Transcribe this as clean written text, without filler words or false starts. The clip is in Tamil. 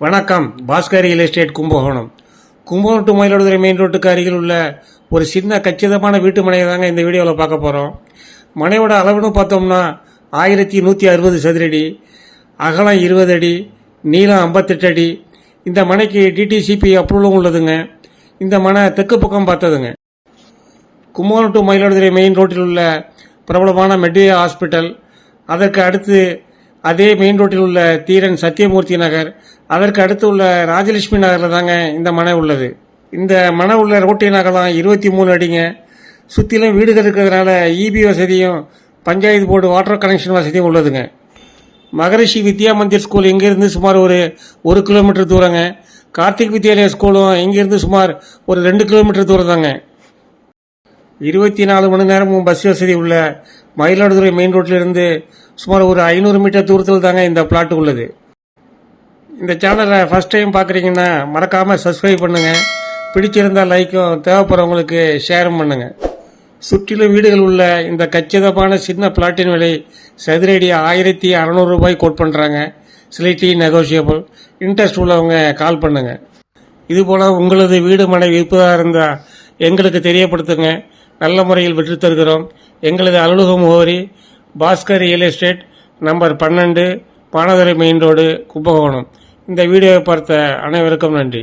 வணக்கம். Bhaskar real estate Kumbakonam. Kumbakonam to Mayiladuthurai main ரோட்டுக்கு அருகில் உள்ள ஒரு சின்ன கச்சிதமான வீட்டு மனையை தாங்க இந்த வீடியோவில் பார்க்க போகிறோம். மனையோட அளவுன்னு பார்த்தோம்னா 1160 சதுரடி, அகலம் 20 அடி, நீளம் 58 அடி. இந்த மனைக்கு டிடிசிபி அப்ரூவலும் உள்ளதுங்க. இந்த மனை தெற்கு பக்கம் பார்த்ததுங்க. கும்பகோணம் டு மயிலாடுதுறை மெயின் ரோட்டில் உள்ள பிரபலமான மெட்ரியா ஹாஸ்பிட்டல், அதற்கு அடுத்து அதே மெயின் ரோட்டில் உள்ள தீரன் சத்தியமூர்த்தி நகர், அதற்கு அடுத்து உள்ள ராஜலட்சுமி நகரில் தாங்க இந்த மனை உள்ளது. இந்த மனை உள்ள ரோட்டின் அகலம் 23 அடிங்க. சுற்றிலும் வீடுகள் இருக்கிறதுனால இபி வசதியும் பஞ்சாயத்து போர்டு வாட்டர் கனெக்ஷன் வசதியும் உள்ளதுங்க. மகரிஷி வித்யா மந்திர் ஸ்கூல் இங்கிருந்து சுமார் ஒரு கிலோமீட்டர் தூரங்க. கார்த்திக் வித்யாலயா ஸ்கூலும் இங்கிருந்து சுமார் ஒரு 2 கிலோமீட்டர் தூரம் தாங்க. 24 மணி நேரமும் பஸ் வசதி உள்ள மயிலாடுதுறை மெயின் ரோட்டிலிருந்து சுமார் ஒரு 500 மீட்டர் தூரத்தில் தாங்க இந்த பிளாட் உள்ளது. இந்த சேனலை ஃபர்ஸ்ட் டைம் பார்க்குறீங்கன்னா மறக்காமல் சப்ஸ்கிரைப் பண்ணுங்கள். பிடிச்சிருந்தால் லைக்கும், தேவைப்படுறவங்களுக்கு ஷேரும் பண்ணுங்கள். சுற்றிலும் வீடுகள் உள்ள இந்த கச்சிதமான சின்ன பிளாட்டின் விலை சதுரடி 1600 ரூபாய் கோட் பண்ணுறாங்க. Slightly negotiable. இன்ட்ரெஸ்ட் உள்ளவங்க கால் பண்ணுங்கள். இதுபோல் உங்களது வீடு மனை விற்பதாக இருந்தால் எங்களுக்கு தெரியப்படுத்துங்க. நல்ல முறையில் விற்று தருகிறோம். எங்களது அலுவலக முகவரி Bhaskar real estate, number 12, Banadurai main road, Kumbakonam. இந்த வீடியோவை பார்த்த அனைவருக்கும் நன்றி.